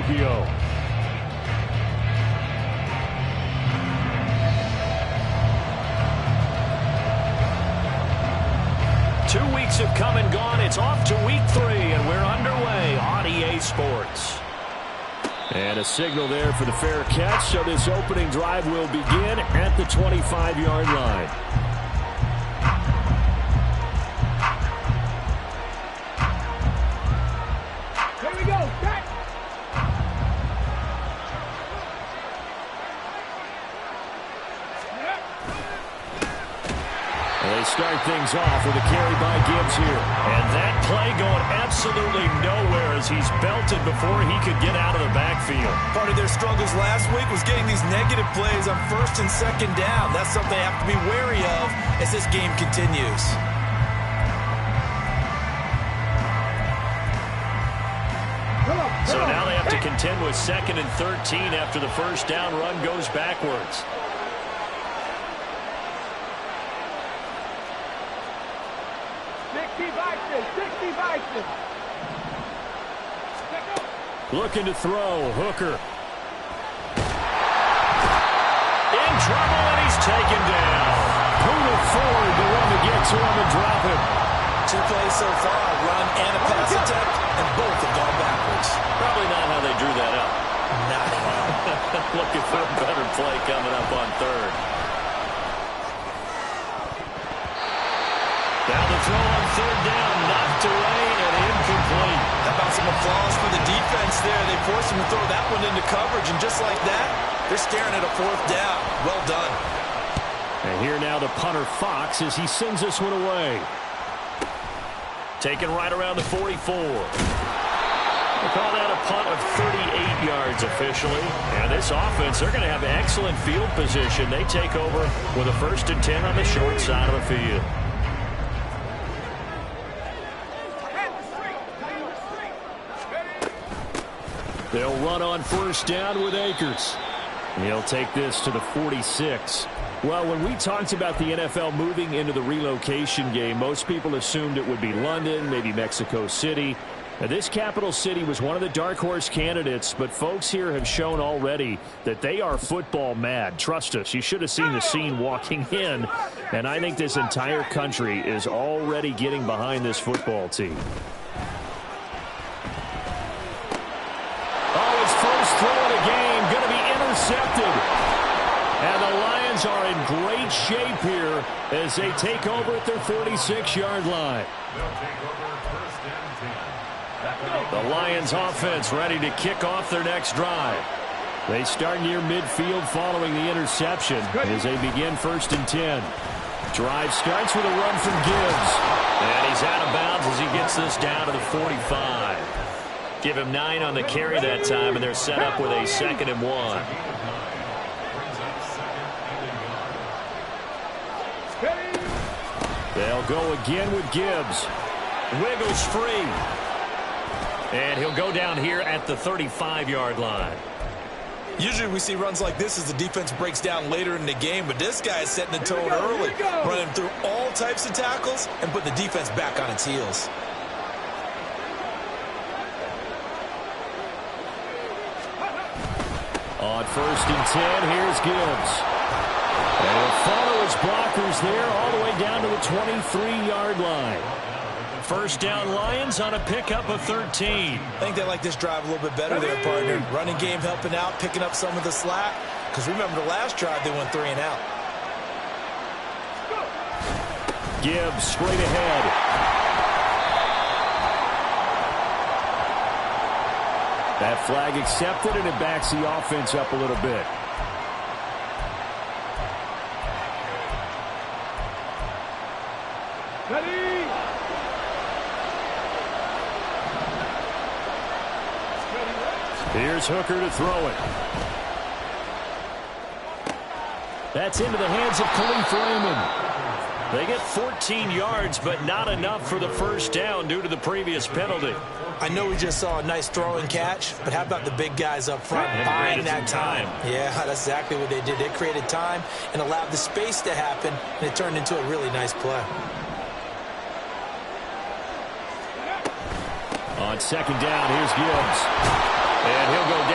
RPO. Two weeks have come and gone. It's off to week 3, and we're underway on EA Sports. And a signal there for the fair catch, so this opening drive will begin at the 25-yard line. Here we go. Back. They start things off with a carry by Gibbs here. And that play going absolutely nowhere as he's belted before he could get out of the backfield. Part of their struggles last week was getting these negative plays on 1st and 2nd down. That's something they have to be wary of as this game continues. So now they have to contend with 2nd and 13 after the first down run goes backwards. Looking to throw. Hooker. In trouble, and he's taken down. Poona forward, the one to get to him and drop him. 2 plays so far, run and a pass attempt, and both have gone backwards. Probably not how they drew that up. Not at all. Looking for a better play coming up on 3rd. Now the throw on 3rd down, knocked away and incomplete. How about some applause for the defense there? They forced him to throw that one into coverage, and just like that, they're staring at a 4th down. Well done. And here now the punter Fox as he sends this one away. Taken right around the 44. They call that a punt of 38 yards officially. And this offense, they're going to have excellent field position. They take over with a 1st and 10 on the short side of the field. They'll run on 1st down with Akers. He'll take this to the 46. Well, when we talked about the NFL moving into the relocation game, most people assumed it would be London, maybe Mexico City. Now, this capital city was one of the dark horse candidates, but folks here have shown already that they are football mad. Trust us, you should have seen the scene walking in, and I think this entire country is already getting behind this football team. Oh, his first throw of the game, going to be intercepted. And the Lions are in great shape here as they take over at their 46-yard line. The Lions offense ready to kick off their next drive. They start near midfield following the interception as they begin 1st and 10. Drive starts with a run from Gibbs. And he's out of bounds as he gets this down to the 45. Give him 9 on the carry that time, and they're set up with a 2nd and 1. They'll go again with Gibbs. Wiggles free. And he'll go down here at the 35-yard line. Usually we see runs like this as the defense breaks down later in the game, but this guy is setting the tone early, running through all types of tackles and putting the defense back on its heels. On 1st and 10, here's Gibbs. And he'll follow his blockers there all the way down to the 23-yard line. 1st down Lions on a pickup of 13. I think they like this drive a little bit better there, partner. Running game helping out, picking up some of the slack. Because remember the last drive, they went 3 and out. Gibbs straight ahead. That flag accepted, and it backs the offense up a little bit. Ready? Here's Hooker to throw it. That's into the hands of Khalif Raymond. They get 14 yards, but not enough for the 1st down due to the previous penalty. I know we just saw a nice throw and catch, but how about the big guys up front buying that time? Yeah, that's exactly what they did. They created time and allowed the space to happen, and it turned into a really nice play. On 2nd down, here's Gibbs. And he'll go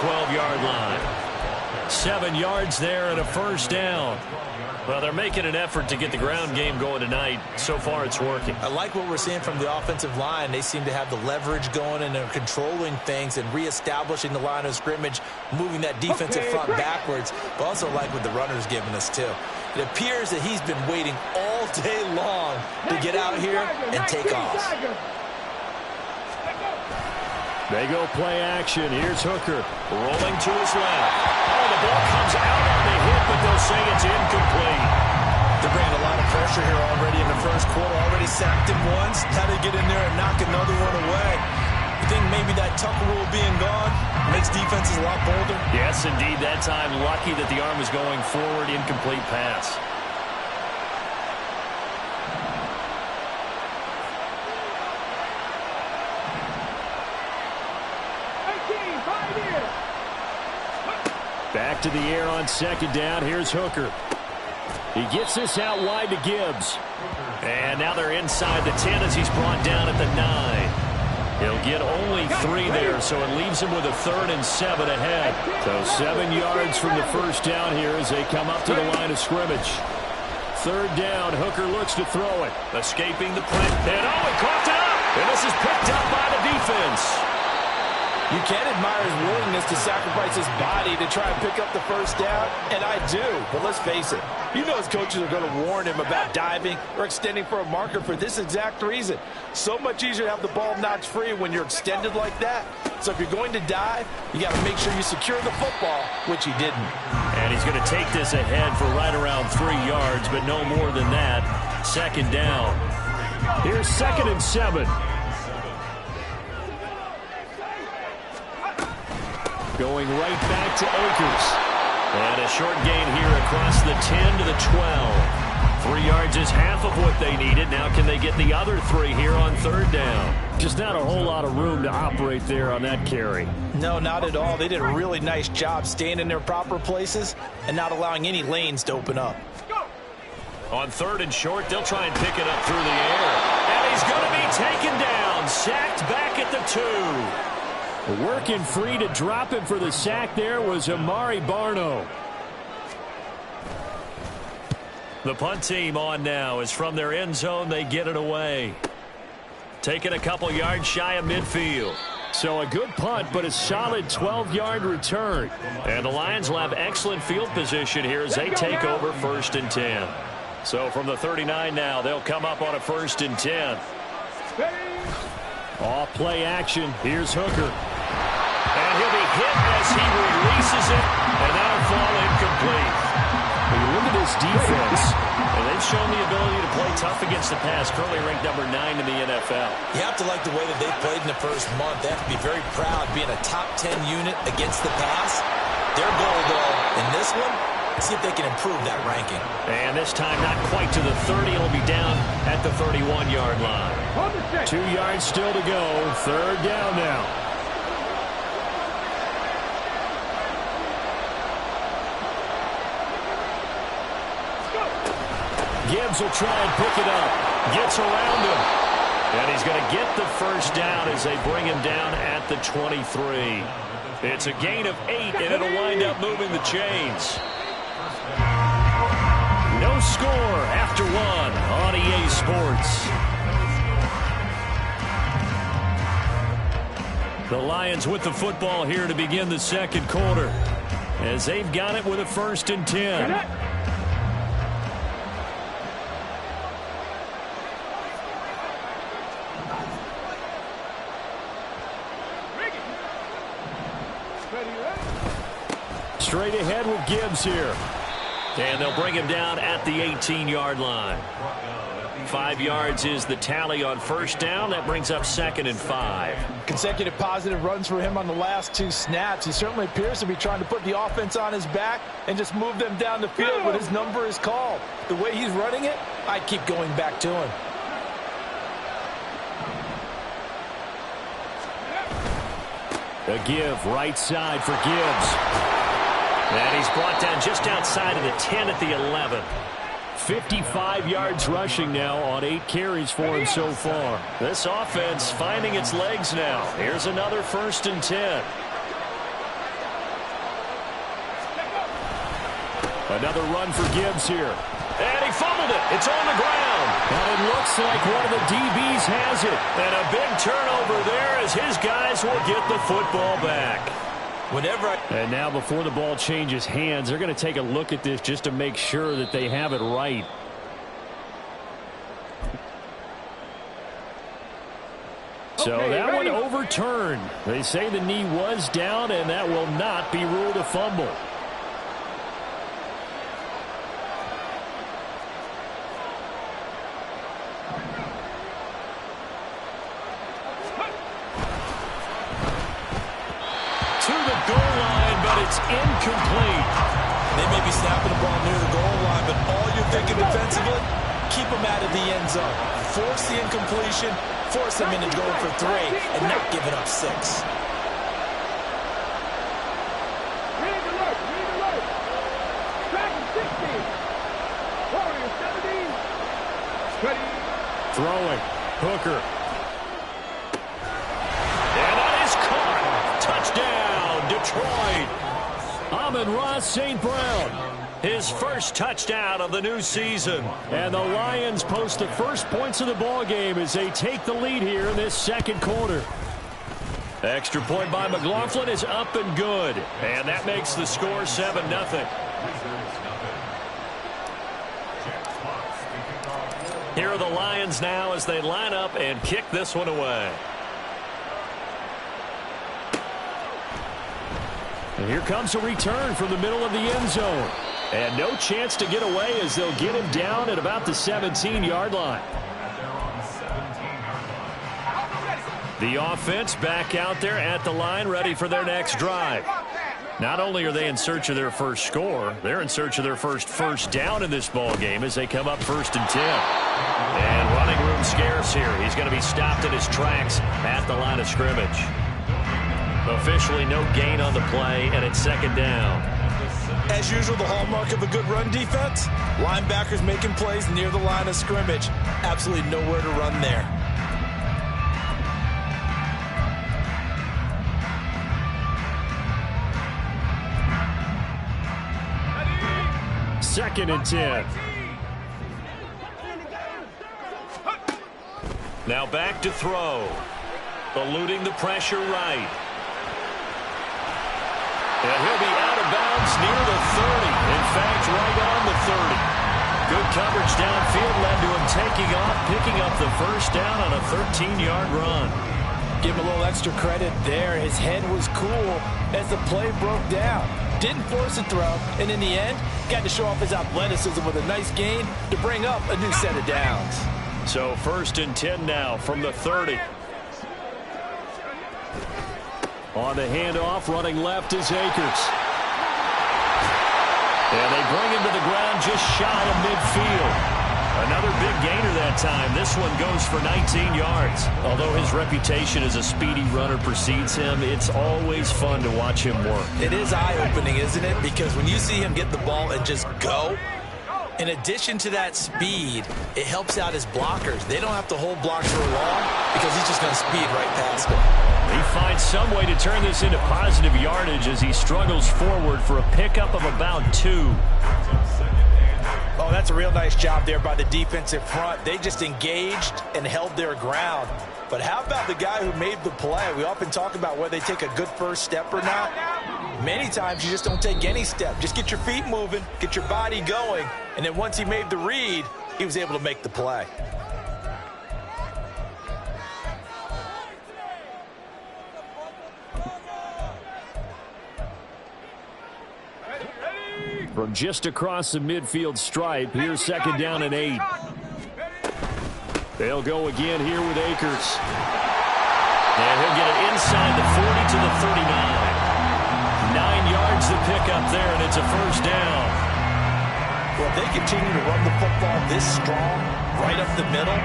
12-yard line. 7 yards there and a first down. Well, they're making an effort to get the ground game going tonight. So far, it's working. I like what we're seeing from the offensive line. They seem to have the leverage going, and they're controlling things and reestablishing the line of scrimmage, moving that defensive front backwards. But also like what the runner's giving us, too. It appears that he's been waiting all day long to get out here and take off. They go play action. Here's Hooker rolling to his left. Oh, the ball comes out on the hit, but they'll say it's incomplete. They're bringing a lot of pressure here already in the first quarter. Already sacked him once. Had to get in there and knock another one away. You think maybe that Tucker rule being gone makes defenses a lot bolder? Yes, indeed. That time, lucky that the arm was going forward. Incomplete pass. Back to the air on second down. Here's Hooker. He gets this out wide to Gibbs. And now they're inside the 10 as he's brought down at the 9. He'll get only 3 there, so it leaves him with a 3rd and 7 ahead. So 7 yards from the first down here as they come up to the line of scrimmage. 3rd down. Hooker looks to throw it. Escaping the print. And oh, he caught it up. And this is picked up by the defense. You can admire his willingness to sacrifice his body to try and pick up the first down, and I do. But let's face it, you know his coaches are going to warn him about diving or extending for a marker for this exact reason. So much easier to have the ball knocked free when you're extended like that. So if you're going to dive, you got to make sure you secure the football, which he didn't. And he's going to take this ahead for right around 3 yards, but no more than that. 2nd down. Here's 2nd and 7. Going right back to Akers. And a short gain here across the 10 to the 12. 3 yards is half of what they needed. Now can they get the other 3 here on 3rd down? Just not a whole lot of room to operate there on that carry. No, not at all. They did a really nice job staying in their proper places and not allowing any lanes to open up. On 3rd and short, they'll try and pick it up through the air. And he's going to be taken down. Sacked back at the 2. Working free to drop him for the sack there was Amari Barno. The punt team on now is from their end zone. They get it away. Taking a couple yards shy of midfield. So a good punt, but a solid 12-yard return. And the Lions will have excellent field position here as they take over 1st and 10. So from the 39 now, they'll come up on a 1st and 10. Off play action. Here's Hooker. And he'll be hit as he releases it, and that'll fall incomplete. When you look at this defense, and they've shown the ability to play tough against the pass, currently ranked number 9 in the NFL. You have to like the way that they've played in the first month. They have to be very proud being a top 10 unit against the pass. Their goal, though, in this one, see if they can improve that ranking. And this time not quite to the 30. It'll be down at the 31-yard line. 2 yards still to go. 3rd down now. Gibbs will try and pick it up. Gets around him. And he's going to get the first down as they bring him down at the 23. It's a gain of 8, and it'll wind up moving the chains. No score after 1 on EA Sports. The Lions with the football here to begin the 2nd quarter as they've got it with a 1st and 10. Straight ahead with Gibbs here. And they'll bring him down at the 18-yard line. 5 yards is the tally on 1st down. That brings up 2nd and 5. Consecutive positive runs for him on the last 2 snaps. He certainly appears to be trying to put the offense on his back and just move them down the field when his number is called. The way he's running it, I'd keep going back to him. A give right side for Gibbs. And he's brought down just outside of the 10 at the 11. 55 yards rushing now on 8 carries for him so far. This offense finding its legs now. Here's another 1st and 10. Another run for Gibbs here. And he fumbled it. It's on the ground. And it looks like one of the DBs has it. And a big turnover there as his guys will get the football back. And now before the ball changes hands, they're going to take a look at this just to make sure that they have it right. So that one overturned. They say the knee was down, and that will not be ruled a fumble. To the goal line, but it's incomplete. They may be snapping the ball near the goal line, but all you're thinking defensively, keep them out of the end zone. Force the incompletion, force them into going for 3, and not giving up 6. Read alert, read alert. Dragon 16. Warrior 17. Ready. Throwing. Hooker. And that is caught. Touchdown, Detroit. Amon-Ra St. Brown. His first touchdown of the new season. And the Lions post the first points of the ball game as they take the lead here in this second quarter. Extra point by McLaughlin is up and good. And that makes the score 7-0. Here are the Lions now as they line up and kick this one away. And here comes a return from the middle of the end zone. And no chance to get away as they'll get him down at about the 17-yard line. The offense back out there at the line, ready for their next drive. Not only are they in search of their first score, they're in search of their first down in this ball game as they come up 1st and 10. And running room scarce here. He's going to be stopped in his tracks at the line of scrimmage. Officially no gain on the play, and it's 2nd down. As usual, the hallmark of a good run defense, linebackers making plays near the line of scrimmage. Absolutely nowhere to run there. Second and 10. Now back to throw. Eluding the pressure right. And he'll be out of bounds near the 30. In fact, right on the 30. Good coverage downfield led to him taking off, picking up the first down on a 13-yard run. Give him a little extra credit there. His head was cool as the play broke down. Didn't force a throw, and in the end, got to show off his athleticism with a nice gain to bring up a new set of downs. So 1st and 10 now from the 30. On the handoff, running left is Akers. And they bring him to the ground just shy of midfield. Another big gainer that time. This one goes for 19 yards. Although his reputation as a speedy runner precedes him, it's always fun to watch him work. It is eye-opening, isn't it? Because when you see him get the ball and just go, in addition to that speed, it helps out his blockers. They don't have to hold blocks for long because he's just going to speed right past them. He finds some way to turn this into positive yardage as he struggles forward for a pickup of about 2. Oh, that's a real nice job there by the defensive front. They just engaged and held their ground. But how about the guy who made the play? We often talk about whether they take a good first step or not. Many times you just don't take any step. Just get your feet moving, get your body going, and then once he made the read, he was able to make the play. From just across the midfield stripe, here's 2nd down and 8. They'll go again here with Akers. And he'll get it inside the 40 to the 39. 9 yards to pick up there, and it's a first down. Well, if they continue to run the football this strong, right up the middle,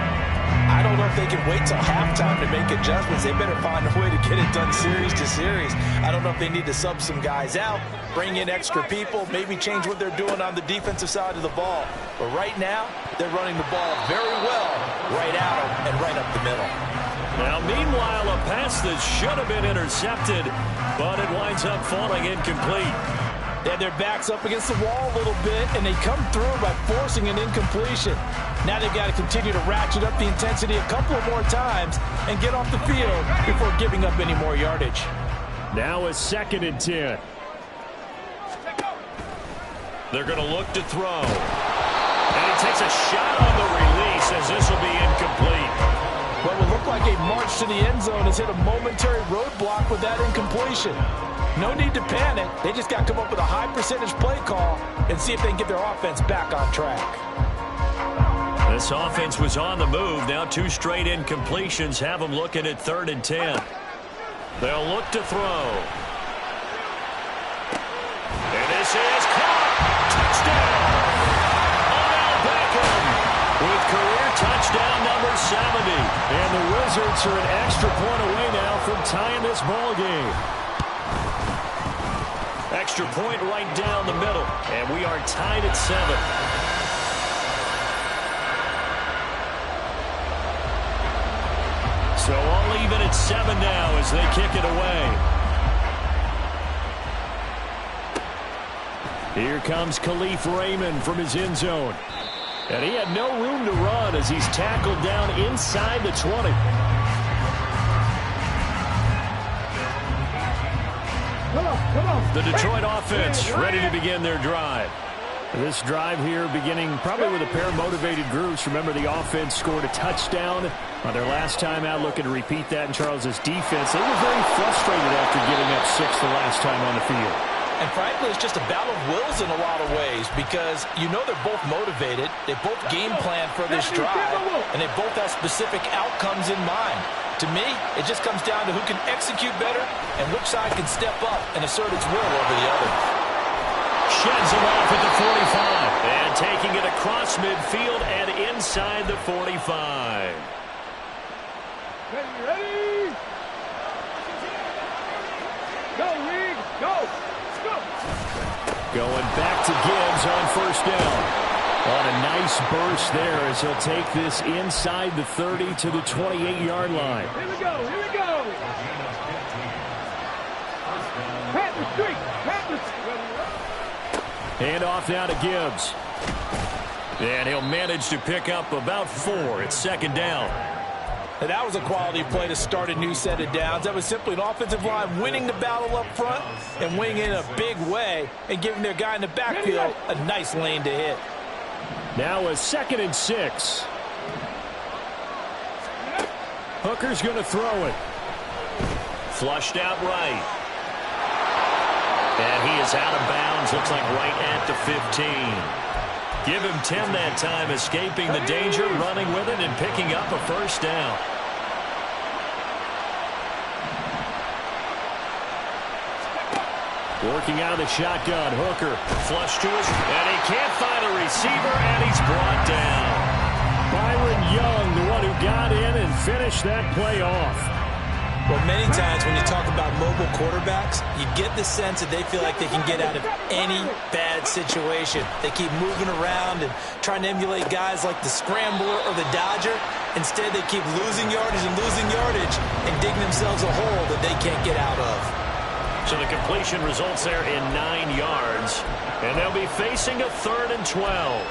I don't know if they can wait till halftime to make adjustments. They better find a way to get it done series to series. I don't know if they need to sub some guys out, bring in extra people, maybe change what they're doing on the defensive side of the ball. But right now, they're running the ball very well right out and right up the middle. Now, meanwhile, a pass that should have been intercepted, but it winds up falling incomplete. They had their backs up against the wall a little bit, and they come through by forcing an incompletion. Now they've got to continue to ratchet up the intensity a couple of more times and get off the field before giving up any more yardage. Now a 2nd and 10. They're going to look to throw. And he takes a shot on the release as this will be incomplete. What would look like a march to the end zone has hit a momentary roadblock with that incompletion. No need to panic. They just got to come up with a high percentage play call and see if they can get their offense back on track. This offense was on the move. Now 2 straight incompletions have them looking at 3rd and 10. They'll look to throw. And this is caught. Touchdown. Odell Beckham with career touchdown number 70. And the Wizards are an extra point away now from tying this ball game. Extra point right down the middle. And we are tied at 7. So all even at 7 now as they kick it away. Here comes Khalif Raymond from his end zone. And he had no room to run as he's tackled down inside the 20. The Detroit offense ready to begin their drive. This drive here beginning probably with a pair of motivated groups. Remember, the offense scored a touchdown on their last time out, looking to repeat that in Charles's defense. They were very frustrated after giving up 6 the last time on the field. And frankly, it's just a battle of wills in a lot of ways because you know they're both motivated. They both game plan for this drive, and they both have specific outcomes in mind. To me, it just comes down to who can execute better and which side can step up and assert its will over the other. Sheds him off at the 45. And taking it across midfield and inside the 45. Ready? Go, Reed, go! Going back to Gibbs on 1st down. On a nice burst there as he'll take this inside the 30 to the 28-yard line. Here we go, here we go! Pat the streak, pat the streak. Hand off now to Gibbs. And he'll manage to pick up about 4. It's 2nd down. And that was a quality play to start a new set of downs. That was simply an offensive line winning the battle up front and winning in a big way and giving their guy in the backfield a nice lane to hit. Now a 2nd and 6. Hooker's going to throw it. Flushed out right. And he is out of bounds. Looks like right at the 15. Give him 10 that time, escaping the danger, running with it, and picking up a 1st down. Working out of the shotgun, Hooker flush to his, and he can't find a receiver, and he's brought down. Byron Young, the one who got in and finished that play off. Well, many times when you talk about mobile quarterbacks, you get the sense that they feel like they can get out of any bad situation. They keep moving around and trying to emulate guys like the Scrambler or the Dodger. Instead, they keep losing yardage and digging themselves a hole that they can't get out of. So the completion results there in 9 yards, and they'll be facing a 3rd and 12.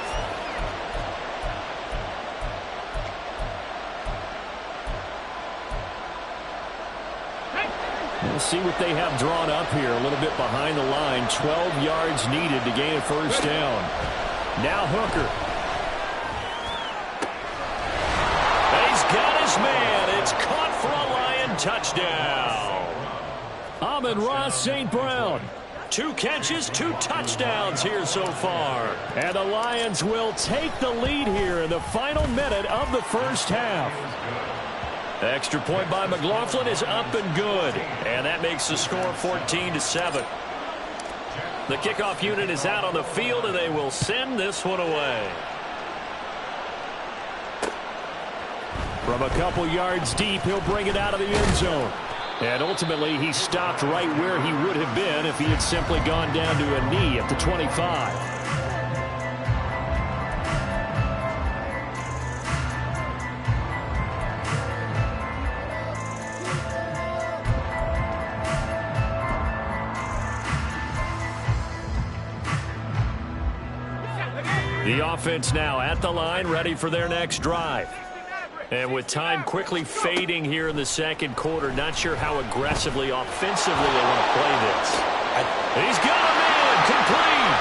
We'll see what they have drawn up here. A little bit behind the line. 12 yards needed to gain a 1st down. Now Hooker. He's got his man. It's caught for a Lion touchdown. Amon-Ra St. Brown. 2 catches, 2 touchdowns here so far. And the Lions will take the lead here in the final minute of the 1st half. Extra point by McLaughlin is up and good. And that makes the score 14-7. The kickoff unit is out on the field, and they will send this one away. From a couple yards deep, he'll bring it out of the end zone. And ultimately, he stopped right where he would have been if he had simply gone down to a knee at the 25. The offense now at the line, ready for their next drive. And with time quickly fading here in the second quarter, not sure how aggressively, offensively they want to play this. He's got him in, complete.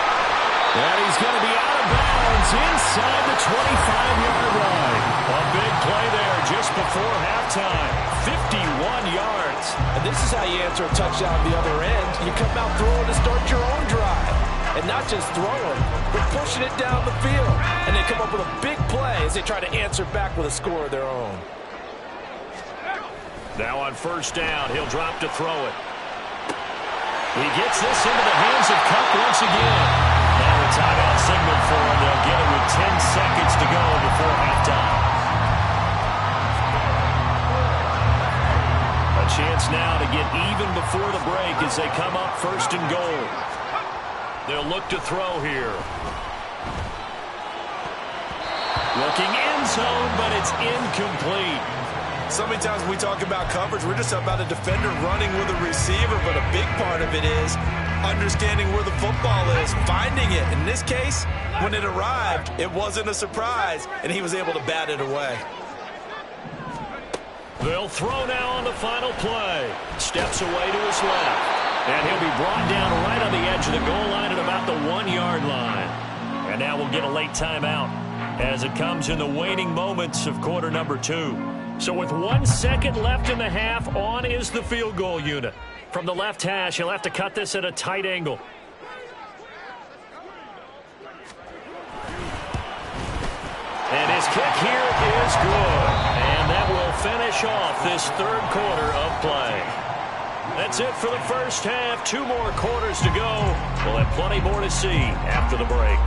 And he's going to be out of bounds inside the 25-yard line. A big play there just before halftime. 51 yards. And this is how you answer a touchdown on the other end. You come out throwing to start your own drive. And not just throwing, but pushing it down the field. And they come up with a big play as they try to answer back with a score of their own. Now on first down, he'll drop to throw it. He gets this into the hands of Cup once again. Now a timeout signal for him. They'll get it with 10 seconds to go before halftime. A chance now to get even before the break as they come up first and goal. They'll look to throw here. Looking end zone, but it's incomplete. So many times when we talk about coverage, we're just about a defender running with a receiver, but a big part of it is understanding where the football is, finding it. In this case, when it arrived, it wasn't a surprise, and he was able to bat it away. They'll throw now on the final play. Steps away to his left. And he'll be brought down right on the edge of the goal line at about the 1-yard line. And now we'll get a late timeout as it comes in the waning moments of quarter number 2. So with 1 second left in the half, on is the field goal unit. From the left hash, he'll have to cut this at a tight angle. And his kick here is good. And that will finish off this third quarter of play. That's it for the first half. 2 more quarters to go. We'll have plenty more to see after the break.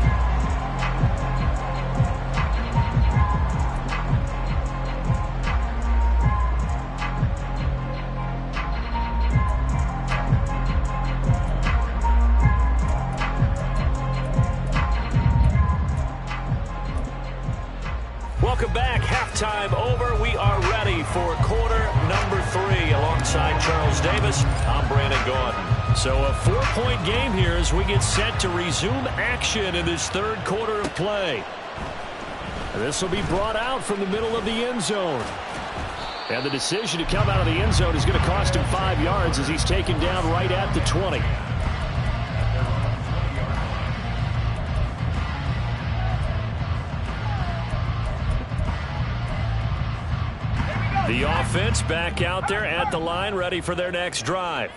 Welcome back. Halftime over. We are ready for quarter number 3. Alongside Charles Davis, I'm Brandon Gaudin. So a 4-point game here as we get set to resume action in this third quarter of play. This will be brought out from the middle of the end zone. And the decision to come out of the end zone is going to cost him 5 yards as he's taken down right at the 20. The offense back out there at the line, ready for their next drive.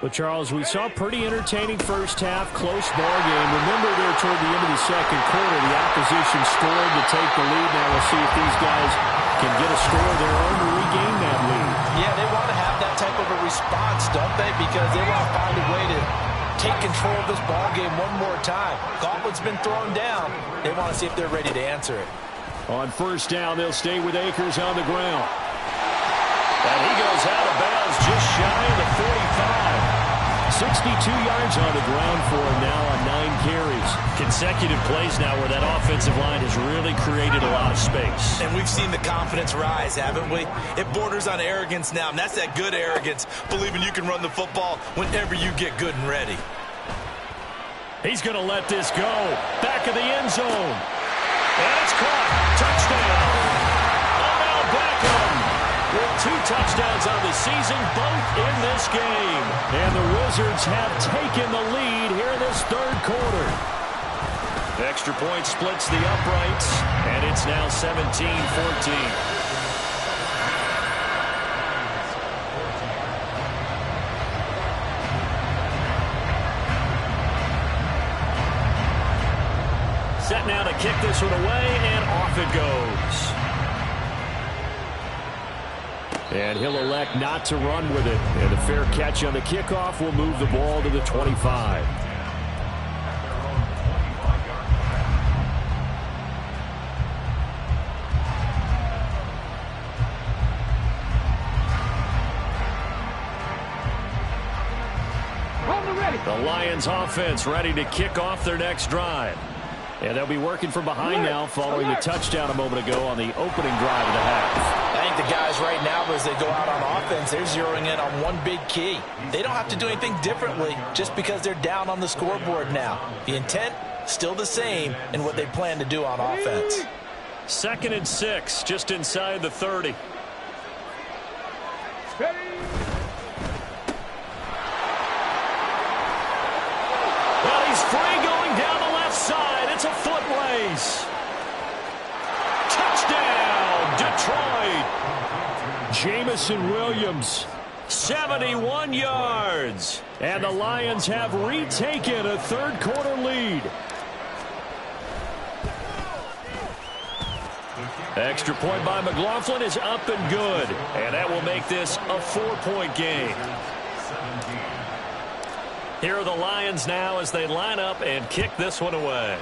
But, Charles, we saw a pretty entertaining first half, close ball game. Remember there toward the end of the second quarter, the opposition scored to take the lead. Now we'll see if these guys can get a score of their own to regain that lead. Yeah, they want to have that type of a response, don't they? Because they want to find a way to take control of this ball game one more time. Gauntlet's been thrown down. They want to see if they're ready to answer it. On first down, they'll stay with Akers on the ground. And he goes out of bounds just shy of the 45. 62 yards on the ground for him now on 9 carries. Consecutive plays now where that offensive line has really created a lot of space. And we've seen the confidence rise, haven't we? It borders on arrogance now, and that's that good arrogance, believing you can run the football whenever you get good and ready. He's going to let this go. Back of the end zone. And it's caught. Touchdown. Odell Beckham with 2 touchdowns on the season, both in this game. And the Wizards have taken the lead here in this third quarter. The extra point splits the uprights, and it's now 17-14. Set now to kick this one away, and off it goes. And he'll elect not to run with it. And a fair catch on the kickoff will move the ball to the 25. The Lions offense ready to kick off their next drive. And they'll be working from behind now following the touchdown a moment ago on the opening drive of the half. I think the guys right now, as they go out on offense, they're zeroing in on one big key. They don't have to do anything differently just because they're down on the scoreboard now. The intent, still the same in what they plan to do on offense. 2nd and 6, just inside the 30. Well, he's free going down the left side. It's a foot race. Touchdown, Detroit. Jamison Williams, 71 yards. And the Lions have retaken a third-quarter lead. Extra point by McLaughlin is up and good. And that will make this a 4-point game. Here are the Lions now as they line up and kick this one away.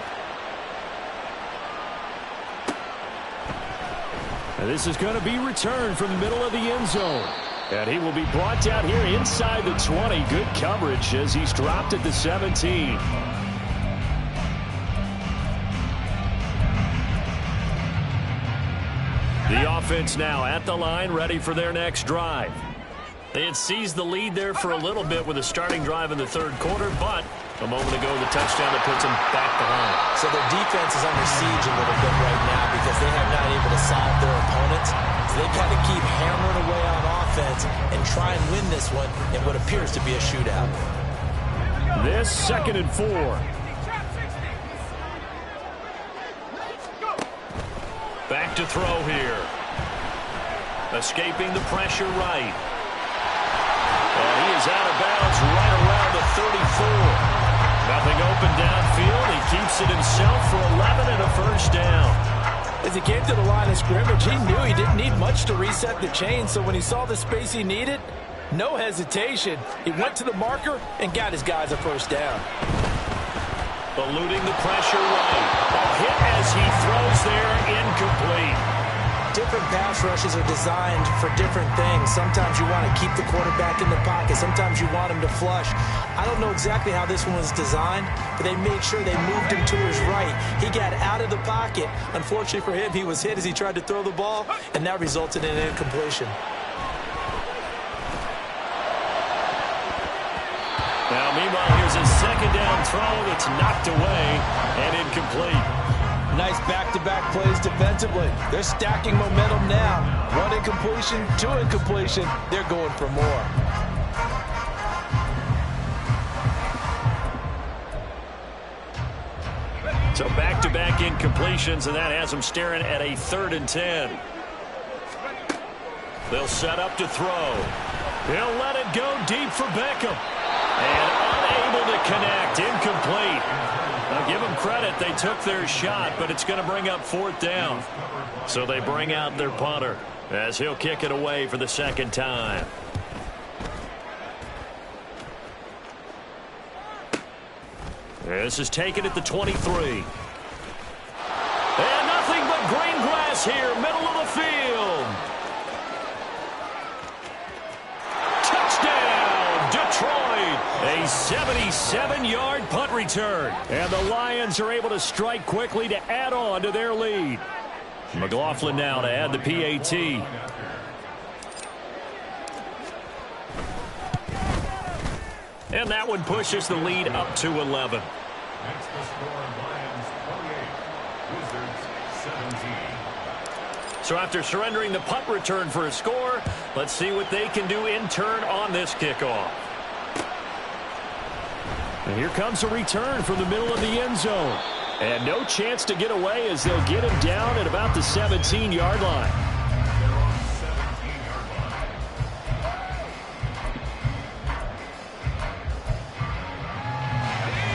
And this is going to be returned from the middle of the end zone. And he will be brought down here inside the 20. Good coverage as he's dropped at the 17. The offense now at the line, ready for their next drive. They had seized the lead there for a little bit with a starting drive in the third quarter, but a moment ago the touchdown that puts them back behind. So their defense is under siege a little bit right now because they have not able to solve their opponents. So they've got to keep hammering away on offense and try and win this one in what appears to be a shootout. This 2nd and 4. Back to throw here. Escaping the pressure right. And he is out of bounds right around the 34. Nothing open downfield. He keeps it himself for 11 and a first down. As he came to the line of scrimmage, he knew he didn't need much to reset the chain, so when he saw the space he needed, no hesitation. He went to the marker and got his guys a first down. Eluding the pressure right. A hit as he throws there, incomplete. Different pass rushes are designed for different things. Sometimes you want to keep the quarterback in the pocket. Sometimes you want him to flush. I don't know exactly how this one was designed, but they made sure they moved him to his right. He got out of the pocket. Unfortunately for him, he was hit as he tried to throw the ball, and that resulted in an incompletion. Now, meanwhile, here's a second down throw that's knocked away and incomplete. Nice back-to-back plays defensively. They're stacking momentum now. 1 incompletion, 2 incompletion. They're going for more. So back-to-back incompletions, and that has them staring at a 3rd and 10. They'll set up to throw. He'll let it go deep for Beckham. And unable to connect. Incomplete. Now, give them credit. They took their shot, but it's going to bring up 4th down. So they bring out their punter as he'll kick it away for the 2nd time. This is taken at the 23. And nothing but green grass here, middle of the field. Touchdown, Detroit. A 77-yard punt return. And the Lions are able to strike quickly to add on to their lead. McLaughlin now to add the PAT. And that one pushes the lead up to 11. So after surrendering the punt return for a score, let's see what they can do in turn on this kickoff. And here comes a return from the middle of the end zone. And no chance to get away as they'll get him down at about the 17-yard line.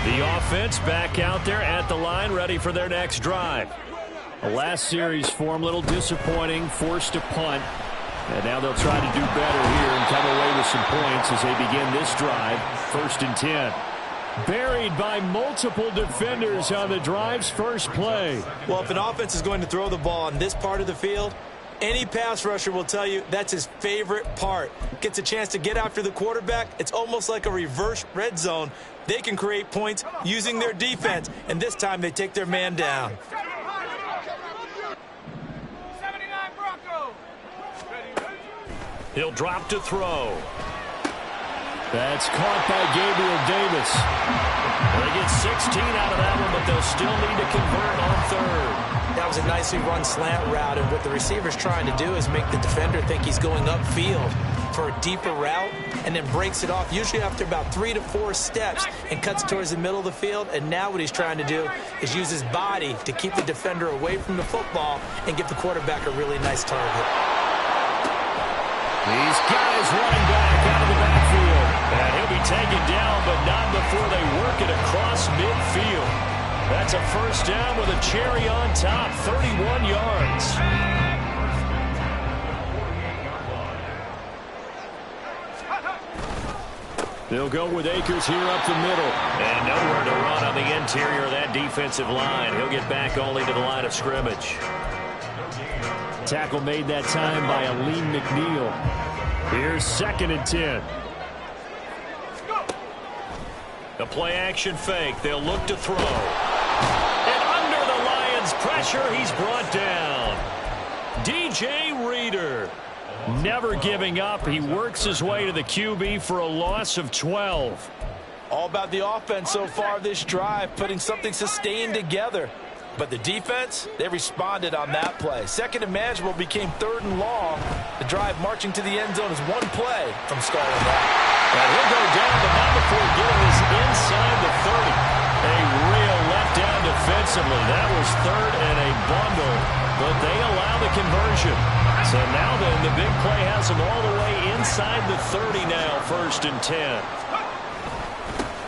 The offense back out there at the line, ready for their next drive. The last series for them, a little disappointing, forced a punt. And now they'll try to do better here and come away with some points as they begin this drive, 1st and 10. Buried by multiple defenders on the drive's first play. Well, if an offense is going to throw the ball on this part of the field, any pass rusher will tell you that's his favorite part. Gets a chance to get after the quarterback. It's almost like a reverse red zone. They can create points using their defense, and this time they take their man down. He'll drop to throw. That's caught by Gabriel Davis. They get 16 out of that one, but they'll still need to convert on third. That was a nicely run slant route, and what the receiver's trying to do is make the defender think he's going upfield for a deeper route and then breaks it off, usually after about 3 to 4 steps, and cuts towards the middle of the field. And now what he's trying to do is use his body to keep the defender away from the football and give the quarterback a really nice target. These guys running back out of the backfield. And he'll be taken down, but not before they work it across midfield. That's a first down with a cherry on top, 31 yards. They'll go with Akers here up the middle. And nowhere to run on the interior of that defensive line. He'll get back only to the line of scrimmage. Tackle made that time by Aleem McNeil. Here's 2nd and 10. The play action fake. They'll look to throw. And under the Lions' pressure, he's brought down. DJ Reader. Never giving up. He works his way to the QB for a loss of 12. All about the offense so far this drive, putting something sustained together. But the defense, they responded on that play. 2nd and manageable became 3rd and long. The drive marching to the end zone is one play from stalling out. And he'll go down, but not before getting us inside the 30. A real letdown defensively. That was 3rd and a bundle, but they allow the conversion. So now then, the big play has them all the way inside the 30 now, 1st and 10.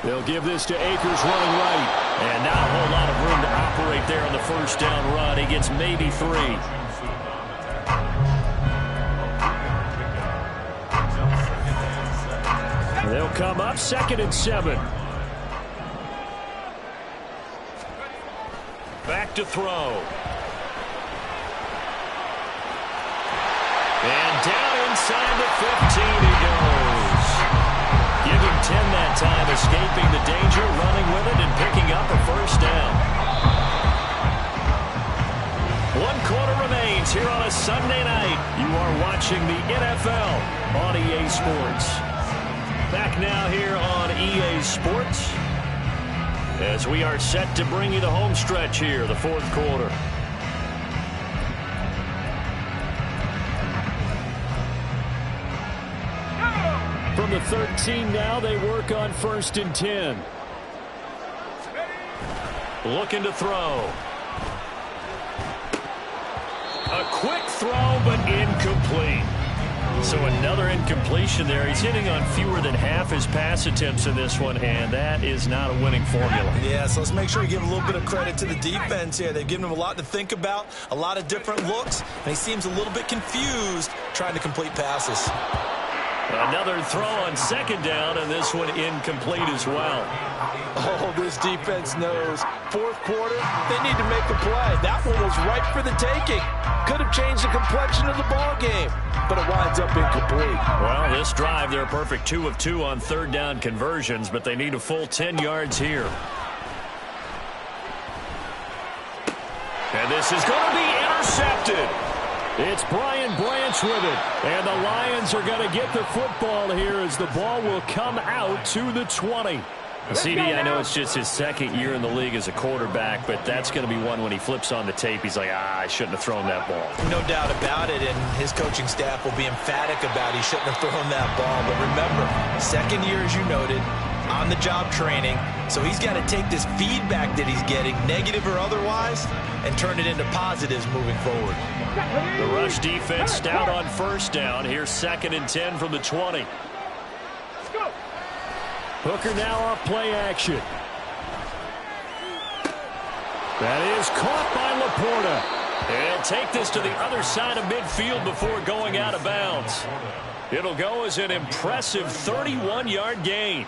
They'll give this to Akers running right. And not a whole lot of room to operate there on the first down run. He gets maybe 3. They'll come up 2nd and 7. Back to throw. And down inside the 15 he goes. Give him 10 that time, escaping the danger, running with it, and picking up a first down. 1 quarter remains here on a Sunday night. You are watching the NFL on EA Sports. Back now here on EA Sports as we are set to bring you the home stretch here, the 4th quarter. From the 13 now, they work on 1st and 10. Looking to throw. A quick throw, but incomplete. So another incompletion there. He's hitting on fewer than half his pass attempts in this one, and that is not a winning formula. Yeah, so let's make sure we give a little bit of credit to the defense here. They've given him a lot to think about, a lot of different looks, and he seems a little bit confused trying to complete passes. Another throw on 2nd down, and this one incomplete as well. Oh, this defense knows. 4th quarter, they need to make a play. That one was ripe for the taking. Could have changed the complexion of the ball game, but it winds up incomplete. Well, this drive, they're a perfect 2 of 2 on 3rd down conversions, but they need a full 10 yards here. And this is going to be intercepted. It's Brian Branch with it. And the Lions are going to get the football here as the ball will come out to the 20. CD, I know it's just his 2nd year in the league as a quarterback, but that's going to be one when he flips on the tape. He's like, I shouldn't have thrown that ball. No doubt about it, and his coaching staff will be emphatic about he shouldn't have thrown that ball. But remember, 2nd year, as you noted, on-the-job training, so he's got to take this feedback that he's getting, negative or otherwise, and turn it into positives moving forward. The rush defense stout on 1st down. Here's 2nd and 10 from the 20. Hooker now off play action. That is caught by Laporta. And he'll take this to the other side of midfield before going out of bounds. It'll go as an impressive 31-yard gain.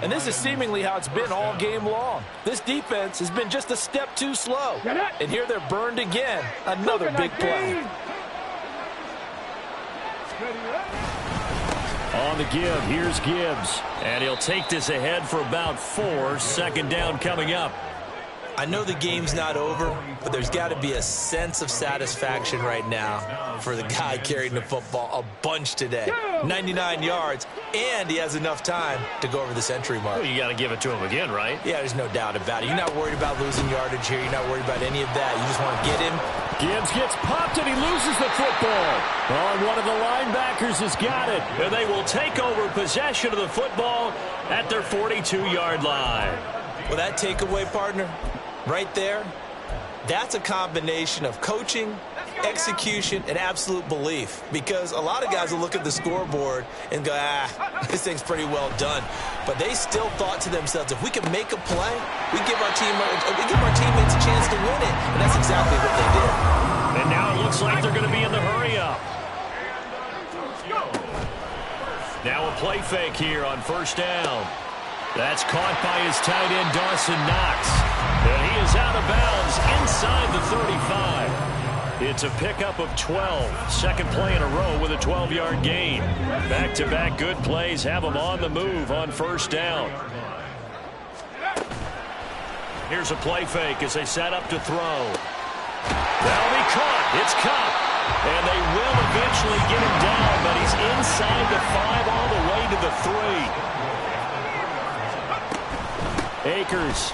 And this is seemingly how it's been all game long. This defense has been just a step too slow. And here they're burned again. Another big play. On the give, here's Gibbs. And he'll take this ahead for about 4. 2nd down coming up. I know the game's not over, but there's got to be a sense of satisfaction right now for the guy carrying the football a bunch today. 99 yards, and he has enough time to go over the century mark. Well, you got to give it to him again, right? Yeah, there's no doubt about it. You're not worried about losing yardage here. You're not worried about any of that. You just want to get him. Gibbs gets popped, and he loses the football. Oh, one of the linebackers has got it, and they will take over possession of the football at their 42-yard line. Well, that takeaway, partner, right there, that's a combination of coaching, execution, and absolute belief. Because a lot of guys will look at the scoreboard and go, this thing's pretty well done. But they still thought to themselves, if we can make a play, we give our teammates a chance to win it. And that's exactly what they did. And now it looks like they're going to be in the hurry-up. Now a play fake here on first down. That's caught by his tight end, Dawson Knox. And he is out of bounds inside the 35. It's a pickup of 12. Second play in a row with a 12-yard gain. Back-to-back good plays have him on the move on first down. Here's a play fake as they set up to throw. That'll be caught. It's Cup. And they will eventually get him down, but he's inside the 5 all the way to the 3. Akers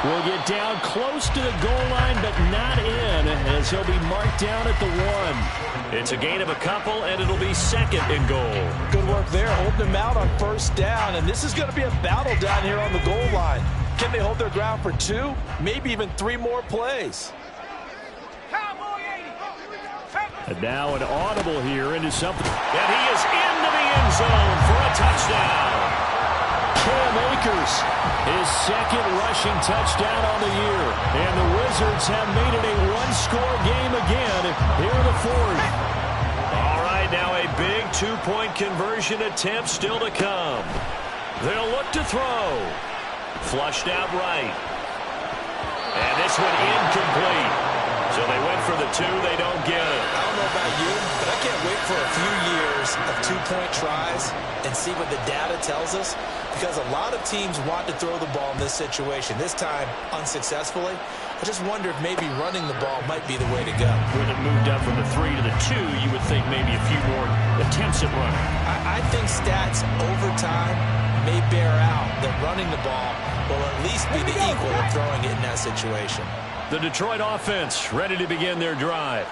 will get down close to the goal line, but not in, as he'll be marked down at the 1. It's a gain of a couple, and it'll be second and goal. Good work there, holding him out on first down, and this is going to be a battle down here on the goal line. Can they hold their ground for 2, maybe even 3 more plays? And now an audible here into something. And he is into the end zone for a touchdown. Cam Akers, his second rushing touchdown on the year. And the Wizards have made it a one-score game again here in the 4th. All right, now a big two-point conversion attempt still to come. They'll look to throw. Flushed out right. And this one incomplete. So they went for the 2. They don't get it. I don't know about you, but I can't wait for a few years of two-point tries and see what the data tells us, because a lot of teams want to throw the ball in this situation, this time unsuccessfully. I just wonder if maybe running the ball might be the way to go. When it moved up from the 3 to the 2, you would think maybe a few more attempts at running. I think stats over time may bear out that running the ball will at least be the equal of throwing it in that situation. The Detroit offense ready to begin their drive.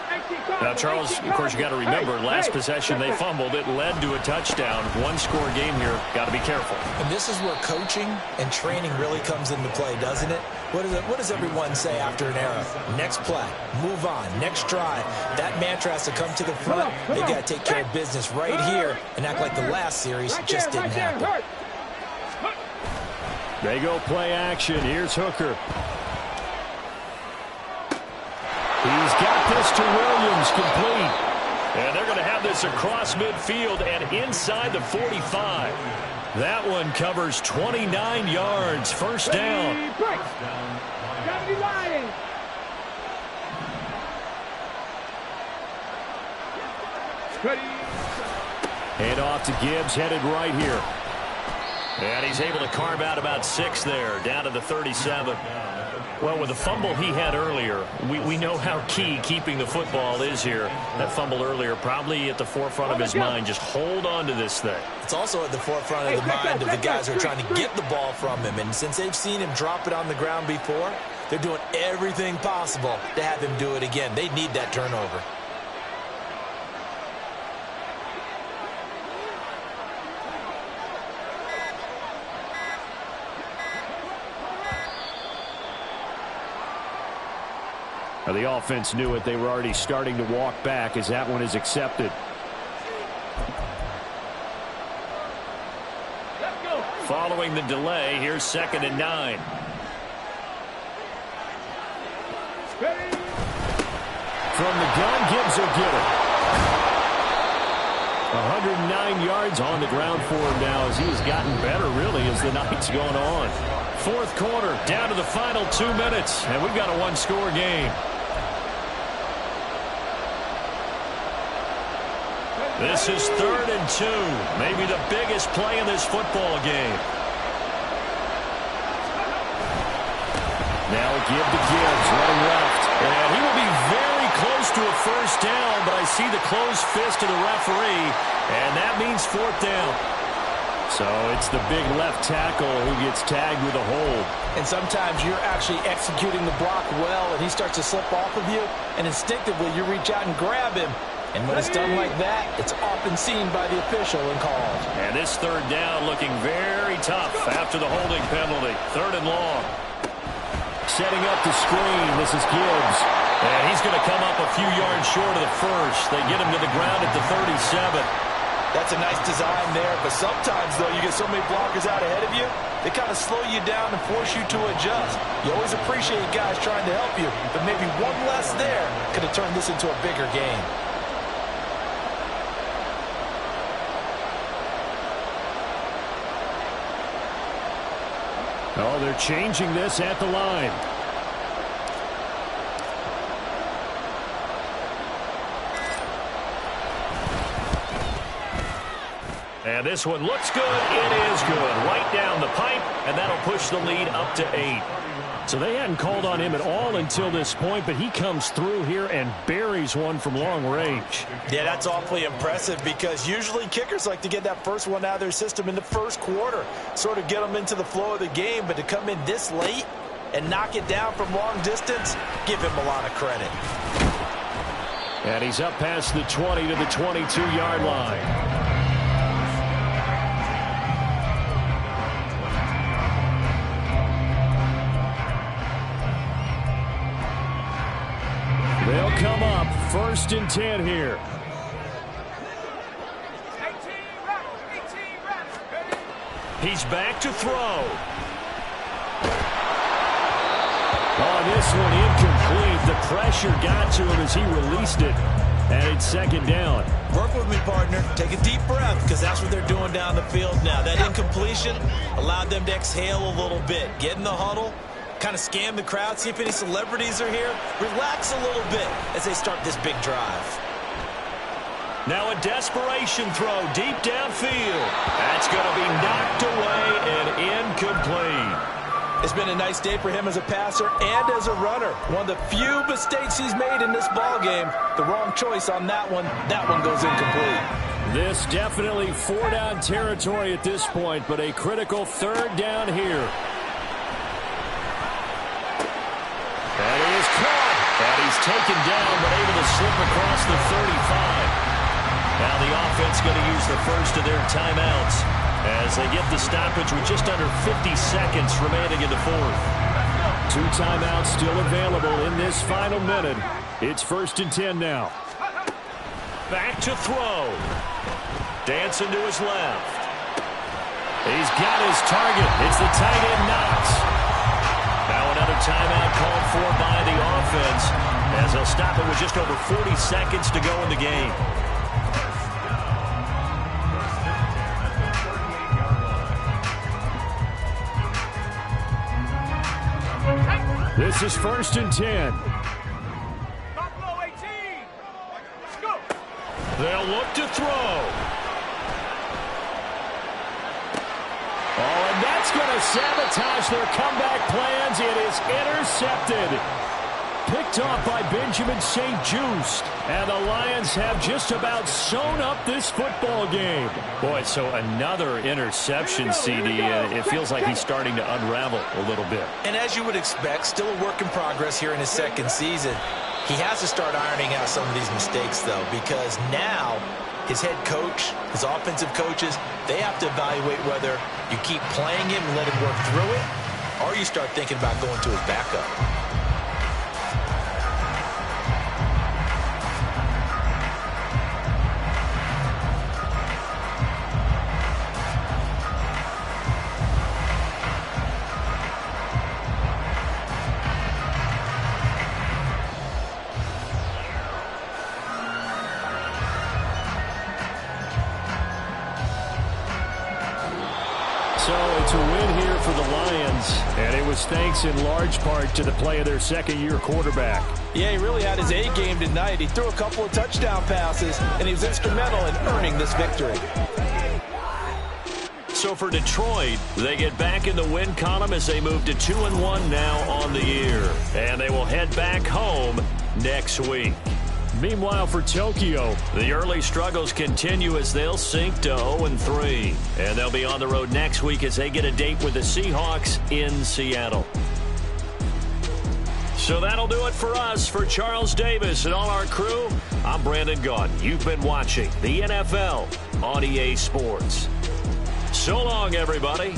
Now, Charles, of course, you got to remember, last possession they fumbled. It led to a touchdown. One-score game here. Got to be careful. And this is where coaching and training really comes into play, doesn't it? What does everyone say after an error? Next play, move on, next drive. That mantra has to come to the front. They got to take care of business right here and act like the last series just didn't happen. They go play action. Here's Hooker. He's got this to Williams, complete. And they're going to have this across midfield and inside the 45. That one covers 29 yards. First down. Hand off to Gibbs, headed right here. And he's able to carve out about 6 there, down to the 37. Well, with the fumble he had earlier, we know how key keeping the football is here. That fumble earlier probably at the forefront of his mind. Just hold on to this thing. It's also at the forefront of the mind of the guys who are trying to get the ball from him. And since they've seen him drop it on the ground before, they're doing everything possible to have him do it again. They need that turnover. The offense knew it. They were already starting to walk back as that one is accepted. Following the delay, here's 2nd and 9. From the gun, Gibbs will get it. 109 yards on the ground for him now as he has gotten better, really, as the night's gone on. 4th quarter, down to the final 2 minutes, and we've got a one-score game. This is 3rd and 2, maybe the biggest play in this football game. They'll give to Gibbs, running left. And he will be very close to a first down, but I see the closed fist of the referee, and that means fourth down. So it's the big left tackle who gets tagged with a hold. And sometimes you're actually executing the block well, and he starts to slip off of you, and instinctively you reach out and grab him. And when it's done like that, it's often seen by the official and called. And this third down looking very tough after the holding penalty. Third and long. Setting up the screen, this is Gibbs. And he's going to come up a few yards short of the first. They get him to the ground at the 37. That's a nice design there, but sometimes, though, you get so many blockers out ahead of you, they kind of slow you down and force you to adjust. You always appreciate guys trying to help you, but maybe one less there could have turned this into a bigger game. Oh, they're changing this at the line. And this one looks good. It is good. Right down the pipe, and that'll push the lead up to 8. So they hadn't called on him at all until this point, but he comes through here and buries one from long range. Yeah, that's awfully impressive because usually kickers like to get that first one out of their system in the first quarter, sort of get them into the flow of the game, but to come in this late and knock it down from long distance, give him a lot of credit. And he's up past the 20 to the 22-yard line. They'll come up 1st and 10 here. 18 reps. He's back to throw. Oh, this one incomplete. The pressure got to him as he released it. And it's 2nd down. Work with me, partner. Take a deep breath because that's what they're doing down the field now. That incompletion allowed them to exhale a little bit. Get in the huddle. Kind of scan the crowd, see if any celebrities are here. Relax a little bit as they start this big drive. Now a desperation throw deep downfield. That's going to be knocked away and incomplete. It's been a nice day for him as a passer and as a runner. One of the few mistakes he's made in this ballgame. The wrong choice on that one. That one goes incomplete. This definitely 4-down territory at this point, but a critical 3rd down here. And he is caught. And he's taken down, but able to slip across the 35. Now the offense going to use the first of their timeouts as they get the stoppage with just under 50 seconds remaining in the 4th. 2 timeouts still available in this final minute. It's 1st and 10 now. Back to throw. Dancing to his left. He's got his target. It's the tight end Knox. Now another timeout called for by the offense as they'll stop it with just over 40 seconds to go in the game. This is 1st and 10. Buffalo 18. Let's go. They'll look to throw. Oh, and that's going to sabotage their comeback plans. It is intercepted. Picked off by Benjamin St-Juste. And the Lions have just about sewn up this football game. Boy, so another interception, CD. It feels like he's starting to unravel a little bit. And as you would expect, still a work in progress here in his 2nd season. He has to start ironing out some of these mistakes, though, because now his head coach, his offensive coaches, they have to evaluate whether you keep playing him and let him work through it, or you start thinking about going to his backup. So it's a win here for the Lions, and it was thanks in large part to the play of their 2nd-year quarterback. Yeah, he really had his A game tonight. He threw a couple of touchdown passes, and he was instrumental in earning this victory. So for Detroit, they get back in the win column as they move to 2-1 now on the year. And they will head back home next week. Meanwhile, for Tokyo, the early struggles continue as they'll sink to 0-3. And they'll be on the road next week as they get a date with the Seahawks in Seattle. So that'll do it for us. For Charles Davis and all our crew, I'm Brandon Gaudin. You've been watching the NFL on EA Sports. So long, everybody.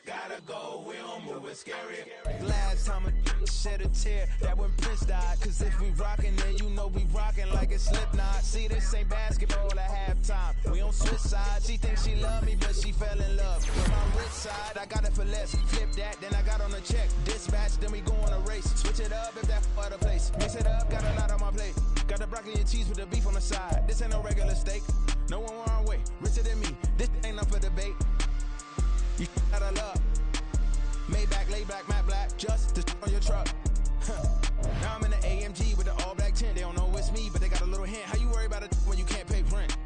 Gotta go, we don't move it scary. Last time a shed a tear, that when Prince died. Cause if we rockin', then you know we rockin' like a Slipknot. See, this ain't basketball at halftime. We on switch sides. She thinks she love me, but she fell in love with my rich side. I got it for less. Flip that, then I got on a check. Dispatch, then we go on a race. Switch it up if that other place. Mix it up, got a lot on my plate. Got the broccoli and cheese with the beef on the side. This ain't no regular steak. No one wrong way. Richer than me. This ain't up for debate. You gotta love. Maybach, laid back, matte black, just to on your truck. Now I'm in the AMG with the all black tint. They don't know it's me, but they got a little hint. How you worry about it when you can't pay rent?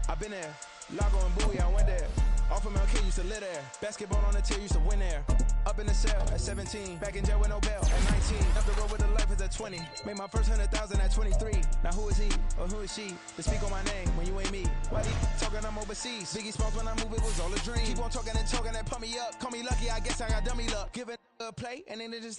I've been there. Lago and Bowie, I went there. Off of MLK, used to live there. Basketball on the tier, used to win there. Up in the cell at 17. Back in jail with no bail at 19. Up the road with the life money. Made my first 100,000 at 23. Now who is he or who is she to speak on my name when you ain't me? Why they talking I'm overseas? Biggie Smalls when I move it was all a dream. Keep on talking and pump me up. Call me lucky, I guess I got dummy luck. Give it a play and then it just